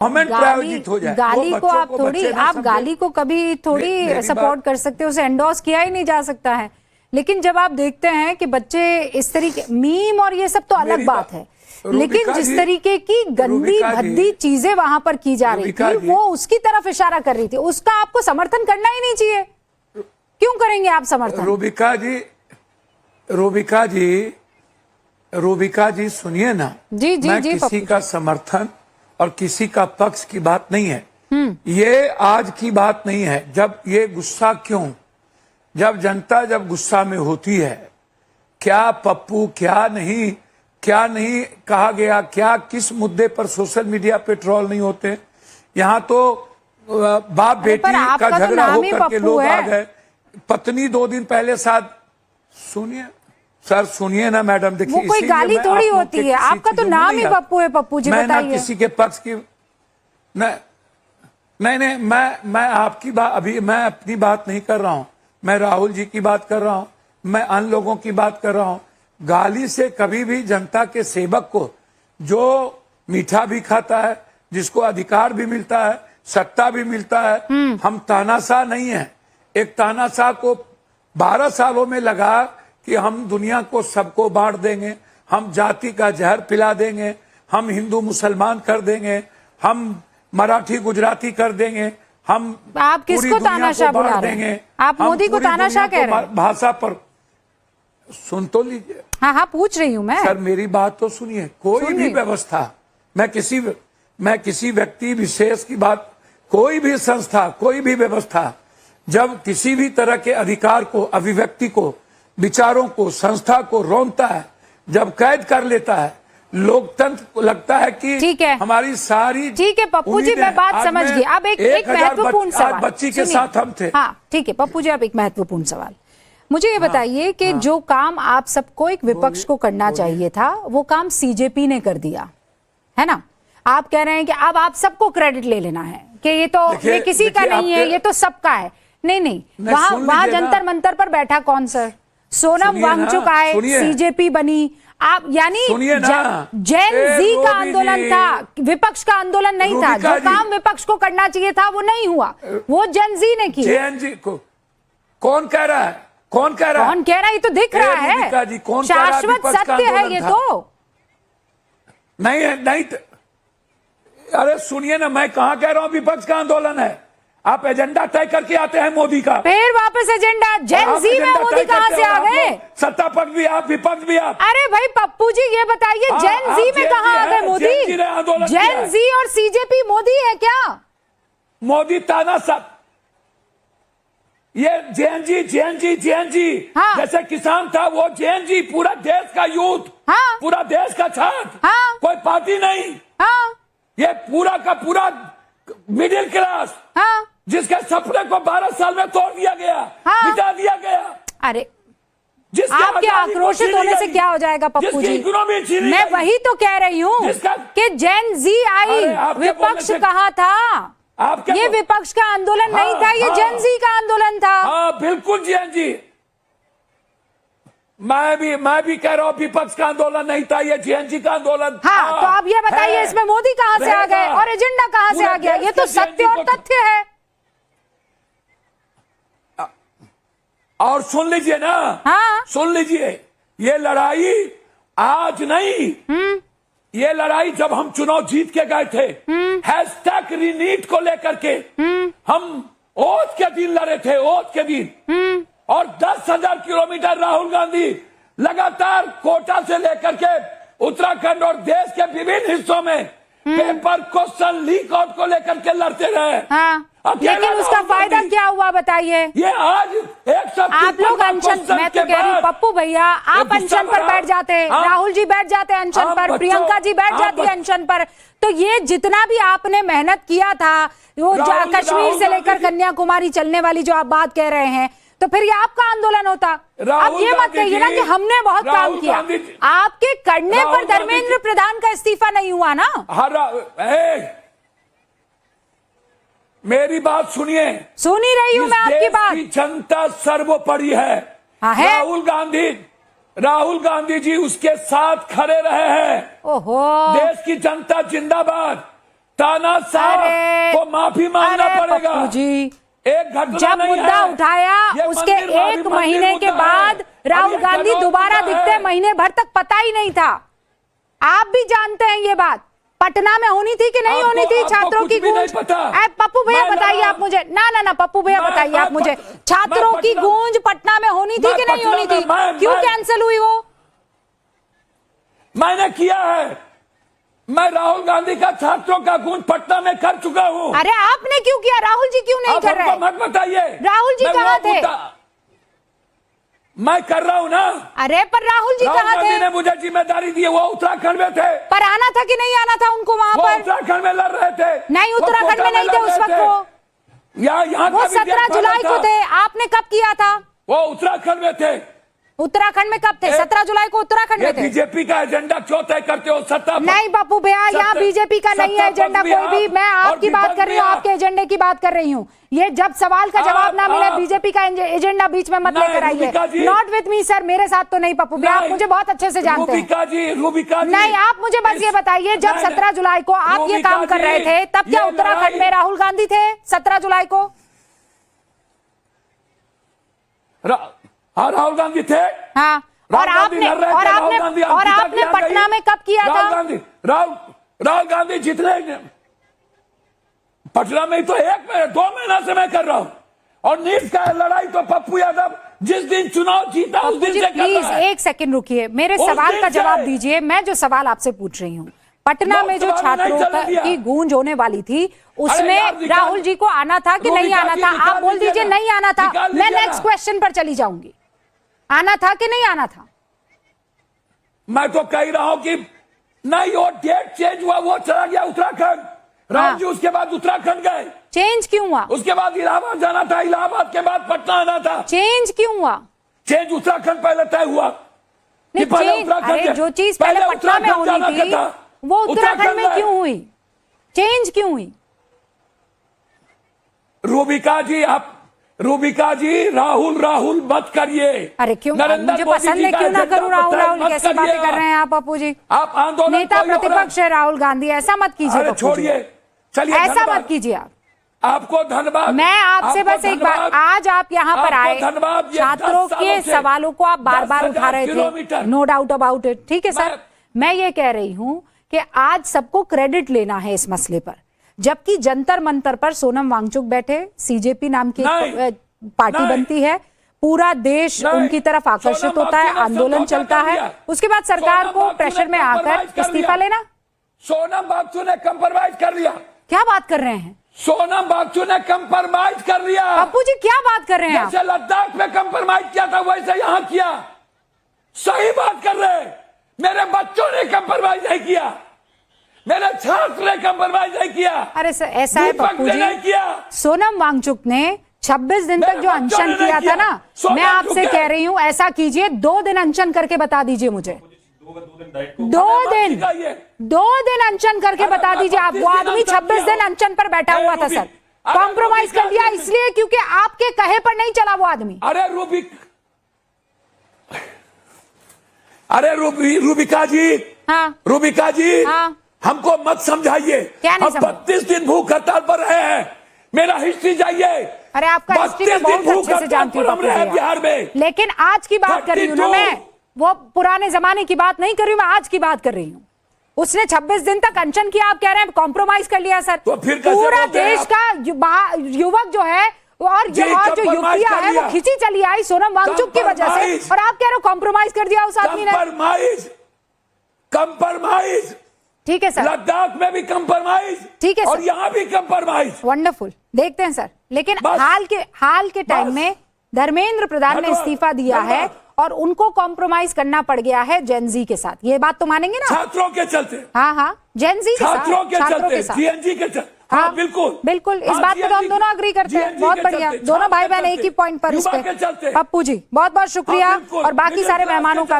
Comment प्रायोजित हो जाए। गाली को आप थोड़ी, आप गाली को कभी थोड़ी सपोर्ट कर सकते हो, उसे एंडोर्स किया ही नहीं जा सकता है। लेकिन जब आप देखते हैं कि बच्चे इस तरीके मीम और ये सब तो अलग बात है, लेकिन जिस तरीके की गंदी भद्दी चीजें वहां पर की जा रही थी, वो उसकी तरफ इशारा कर रही थी, उसका आपको समर्थन करना ही नहीं चाहिए। क्यों करेंगे आप समर्थन? रूबिका जी सुनिए ना, जी जी मैं जी, किसी का समर्थन और किसी का पक्ष की बात नहीं है। ये आज की बात नहीं है। जब ये गुस्सा क्यों, जब जनता जब गुस्सा में होती है, क्या पप्पू क्या नहीं कहा गया, क्या किस मुद्दे पर सोशल मीडिया पे ट्रोल नहीं होते। यहाँ तो बाप बेटी का झगड़ा होकर के लोग आ गए। पत्नी 2 दिन पहले साथ, सुनिए सर, सुनिए ना मैडम, देखिए वो कोई गाली थोड़ी होती है, आपका तो नाम ही पप्पू है। पप्पू जी बताइए। मैं ना किसी के पक्ष की नहीं, मैं आपकी बात, अभी मैं अपनी बात नहीं कर रहा हूं, मैं राहुल जी की बात कर रहा हूं, मैं अन्य लोगों की बात कर रहा हूं। गाली से कभी भी जनता के सेवक को, जो मीठा भी खाता है, जिसको अधिकार भी मिलता है, सत्ता भी मिलता है, हम तानाशाह नहीं है। एक तानाशाह को 12 सालों में लगा कि हम दुनिया को सबको बांट देंगे, हम जाति का जहर पिला देंगे, हम हिंदू मुसलमान कर देंगे, हम मराठी गुजराती कर देंगे, हम आप किसको तानाशाह बुला रहे हैं? आप मोदी को तानाशाह कह रहे हैं? भाषा पर सुन तो लीजिए। हाँ, पूछ रही हूँ मैं। सर मेरी बात तो सुनिए। कोई भी व्यवस्था, मैं किसी व्यक्ति विशेष की बात, कोई भी संस्था, कोई भी व्यवस्था जब किसी भी तरह के अधिकार को, अभिव्यक्ति को, विचारों को, संस्था को रोनता है, जब कैद कर लेता है, लोकतंत्र को लगता है कि ठीक है, हमारी सारी, ठीक है पप्पू जी, मैं बात समझ गई। अब एक महत्वपूर्ण सवाल, बच्ची के साथ हम थे। हाँ ठीक है पप्पू जी, अब एक महत्वपूर्ण सवाल मुझे ये बताइए कि जो काम आप सबको एक विपक्ष को करना चाहिए था, वो काम सीजेपी ने कर दिया है ना। आप कह रहे हैं कि अब आप सबको क्रेडिट ले लेना है कि ये किसी का नहीं है, ये तो सबका है। नहीं, वहां जंतर मंतर पर बैठा कौन सर? सोनम वांगचुक आए, सीजेपी बनी, आप यानी जेन जी का आंदोलन था, विपक्ष का आंदोलन नहीं था। जो काम विपक्ष को करना चाहिए था वो नहीं हुआ, वो जेन जी ने किया। जेन जी को कौन कह रहा है? कौन कह रहा है? ये तो दिख रहा है, शाश्वत सत्य है ये तो। नहीं है, नहीं। अरे सुनिए ना, मैं कहां कह रहा हूं विपक्ष का आंदोलन है। आप एजेंडा तय करके आते हैं मोदी का, फिर वापस एजेंडा जेन जी में मोदी कहां से आ गए? सत्ता पक्ष भी आप, विपक्ष भी आप। अरे भाई पप्पू जी ये बताइए, जेन जी में कहां आ गए मोदी? जेन जी और सीजेपी मोदी है क्या? मोदी तानाशाह, ये जेन जी हाँ। जैसे किसान था वो जेन जी, पूरा देश का यूथ, हाँ। पूरा देश का छात्र, हाँ। कोई पार्टी नहीं, हाँ। ये पूरा का पूरा मिडिल क्लास, हाँ। जिसके सपने को 12 साल में तोड़ दिया गया, हाँ। मिटा दिया गया। अरे आपके आक्रोशित होने से क्या हो जाएगा पप्पू जी? मैं वही तो कह रही हूँ कि जेन जी आई, विपक्ष कहाँ था? ये विपक्ष का आंदोलन नहीं था, ये जेन जी का आंदोलन था। हाँ बिल्कुल जेन जी, मैं भी कह रहा हूँ विपक्ष का आंदोलन नहीं था, ये जेन जी का आंदोलन था। हाँ, तो आप ये बताइए इसमें मोदी कहाँ से आ गए और एजेंडा कहाँ से आ गया? ये तो सत्य और तथ्य है। और सुन लीजिए ना, हाँ सुन लीजिए, ये लड़ाई आज नहीं, ये लड़ाई जब हम चुनाव जीत के गए थे, हैशटैग रीनीट को लेकर के हम ओथ के दिन लड़े थे, ओथ के दिन, और 10,000 किलोमीटर राहुल गांधी लगातार कोटा से लेकर के उत्तराखंड और देश के विभिन्न हिस्सों में पेपर क्वेश्चन लीक आउट को लेकर के लड़ते रहे। हाँ। लेकिन उसका फायदा क्या हुआ बताइए? ये आज आप लोग अनशन, मैं तो कह रही हूँ पप्पू भैया, आप अनशन पर बैठ जाते, राहुल जी बैठ जाते अनशन पर, प्रियंका जी बैठ जाती है अनशन पर, तो ये जितना भी आपने मेहनत किया था, वो कश्मीर से लेकर कन्याकुमारी चलने वाली जो आप बात कह रहे हैं, तो फिर ये आपका आंदोलन होता। अब ये मत कहिए ना कि हमने बहुत काम किया, आपके करने पर धर्मेंद्र प्रधान का इस्तीफा नहीं हुआ ना। मेरी बात सुनिए। सुन ही रही हूं मैं आपकी बात। जनता सर्वोपरि है। राहुल गांधी जी उसके साथ खड़े रहे हैं। ओहो, देश की जनता जिंदाबाद। तानाशाह अरे, को माफी मांगना अरे पड़ेगा। पप्पू जी, एक घटना जब नहीं मुद्दा है। उठाया ये उसके मंदिर भाभी एक मंदिर महीने के मुद्दा बाद है। राहुल अब ये गांधी कनौज दोबारा मुद्दा दिखते है। महीने भर तक पता ही नहीं था। आप भी जानते हैं ये बात, पटना में होनी थी कि नहीं होनी थी आपको छात्रों कुछ की भी नहीं गूंज? पता। पप्पू भैया मैं बताइए लड़ा। आप मुझे, ना पप्पू भैया मैं- बताइए मैं आप मुझे, पट- छात्रों मैं की पटना- गूंज पटना में होनी थी मैं कि नहीं पटना होनी थी? में- मैं- क्यों मैं- कैंसिल हुई वो? मैंने किया है। मैं राहुल गांधी का छात्रों का गूंज पटना में कर चुका हूं। अरे आपने क्यों किया? राहुल जी क्यों नहीं आप कर रहे? हमको मत बताइए। राहुल जी मैं कहाँ वो थे? मुद्दा- मैं कर रहा हूं ना। अरे पर राहुल जी राहुल कहाँ गांधी थे? ने मुझे जिम्मेदारी दी है, वो उत्तराखंड में थे। पर आना था कि नहीं आना था उनको वहां वो पर? उत्तराखंड में लड़ रहे थे। नहीं, वो उत्तराखंड कोटा में नहीं थे लड़ उस रहे वक्त थे। वो यहाँ वो का भी 17 डेट जुलाई फाइनल को था। थे। आपने कब किया था? वो उत्तराखंड में थे। उत्तराखंड में कब थे? 17 जुलाई को उत्तराखंड ये में थे। बीजेपी का एजेंडा क्यों तय करते हो? सत्ता नहीं पप्पू भैया, यहाँ बीजेपी का नहीं है एजेंडा कोई भी। मैं आपकी बात कर रही हूँ, आपके एजेंडे की बात कर रही हूँ। ये जब सवाल का जवाब ना मिले बीजेपी का एजेंडा बीच में मत लेकर आइए। नॉट विथ मी सर, मेरे साथ तो नहीं पप्पू भैया, आप मुझे बहुत अच्छे से जानते हैं। रूबिका जी, नहीं, आप मुझे बस ये बताइए, जब 17 जुलाई को आप ये काम कर रहे थे तब क्या उत्तराखंड में राहुल गांधी थे 17 जुलाई को? हाँ, राहुल गांधी थे। हाँ, और आपने पटना में कब किया था? राहुल गांधी जितने पटना में तो 2 महीना से मैं कर रहा हूं। और नीट का लड़ाई तो पप्पू यादव जिस दिन चुनाव जीता उस दिन से कर प्लीज रहा है। एक सेकंड रुकिए, मेरे उस सवाल दिन का से- जवाब दीजिए। मैं जो सवाल आपसे पूछ रही हूँ, पटना में जो लोकसभा में नहीं छात्रों चलने दिया। की गूंज होने वाली थी उसमें यार, निकाल- राहुल जी को आना था कि नहीं रूबिका आना जी, था? निकाल आप बोल दीजिए दीजिए ना। नहीं आना था। निकाल मैं दीजिए नेक्स्ट ना। क्वेश्चन पर चली जाऊंगी। आना था कि नहीं आना था? मैं तो कह रहा हूं कि नहीं, वो डेट चेंज हुआ, वो चला गया उत्तराखंड। राहुल जी उसके बाद उत्तराखंड गए। चेंज क्यों हुआ? उसके बाद इलाहाबाद जाना था, इलाहाबाद के बाद पटना आना था। चेंज क्यों हुआ? चेंज उत्तराखंड पहले तय हुआ। नहीं, कि पहले चेंज, उत्तराखंड अरे जो चीज पहले पटना में उत्तराखंड जाना होनी थी था। वो उत्तराखंड में गए। क्यों हुई? चेंज क्यों हुई? रूबिका जी, राहुल मत करिए। अरे क्यों? नरेंद्र मुझे मोदी पसंद जी है, का क्यों ना एजेंडा करूं राहुल? बताए, राहुल मत कैसी बातें करिएगा। कर रहे हैं आप पप्पू जी? आप आंदोलन नेता कोई और- प्रतिपक्ष है राहुल गांधी, ऐसा मत कीजिए अरे पप्पू जी। छोड़िए, चलिए ऐसा धन्यवाद। मत कीजिए आप। आपको धन्यवाद। मैं आपसे आपको बस एक बात, धन्यवाद। आज आप यहाँ पर आपको आए, धन्यवाद। ये छात्रों 10 के सालों से सवालों को आप बार बार 10,000 उठा रहे किलोमीटर। थे, नो डाउट अबाउट इट। ठीक है सर, मैं ये कह रही हूँ कि आज सबको क्रेडिट लेना है इस मसले पर, जबकि जंतर मंतर पर सोनम वांगचुक बैठे, सीजेपी नाम की एक पार्टी बनती है, पूरा देश उनकी तरफ आकर्षित होता है, आंदोलन चलता है, उसके बाद सरकार को प्रेशर में आकर इस्तीफा लेना। सोनम बागचू ने कंप्रोमाइज कर लिया। क्या बात कर रहे हैं सोनम बागचू ने कंप्रोमाइज कर लिया। पप्पू जी? क्या बात कर रहे हैं आप? जैसे लद्दाख में कंप्रोमाइज किया था वैसे यहां किया। सही बात कर रहे हैं। मेरे बच्चों ने कंप्रोमाइज नहीं किया, मेरे छात्र ने कंप्रोमाइज नहीं किया। अरे सर, ऐसा है पप्पू जी, नहीं किया। सोनम वांगचुक ने 26 दिन तक जो अनशन किया था ना, मैं आपसे कह रही हूं ऐसा कीजिए, 2 दिन अनशन करके बता दीजिए मुझे। 2 दिन अनशन करके बता दीजिए आप। वो आदमी 26 दिन अनशन पर बैठा हुआ था सर, कॉम्प्रोमाइज कर दिया इसलिए क्योंकि आपके कहे पर नहीं चला वो आदमी। अरे रूबिका जी, हाँ, रूबिका जी, हाँ, हमको मत समझाइए। क्या नहीं हम 32 दिन भूख हड़ताल पर रहे हैं। मेरा हिस्ट्री चाहिए। अरे आपका हिस्ट्री में बहुत अच्छे से जानती हूँ पप्पू भैया, बिहार में। लेकिन आज की बात कर रही हूँ ना मैं, वो पुराने जमाने की बात नहीं कर रही हूँ, मैं आज की बात कर रही हूँ। उसने 26 दिन तक अनशन किया, आप कह रहे हैं कॉम्प्रोमाइज कर लिया सर। तो फिर कैसे पूरा बोलते हैं देश का युवक जो है और जो युवतियां है वो खिंची चली आई सोनम वांगचुक की वजह से, और आप कह रहे हो कॉम्प्रोमाइज कर दिया उस आदमी ने। कंप्रोमाइज ठीक है सर, लद्दाख में भी कंप्रोमाइज, ठीक है सर, और यहाँ भी कंप्रोमाइज। वंडरफुल, देखते हैं सर। लेकिन हाल के टाइम में धर्मेंद्र प्रधान ने इस्तीफा दिया है और उनको कॉम्प्रोमाइज करना पड़ गया है जेनजी के साथ। ये बात तो मानेंगे ना? छात्रों के चलते। हाँ, जेनजी के साथ, छात्रों के साथ, जीएनजी के चलते। हाँ, बिल्कुल, इस बात पे तो हम दोनों अग्री करते हैं। बहुत बढ़िया, दोनों भाई बहन एक ही पॉइंट पर इस पे। पप्पू जी बहुत बहुत शुक्रिया, और बाकी सारे मेहमानों का भी।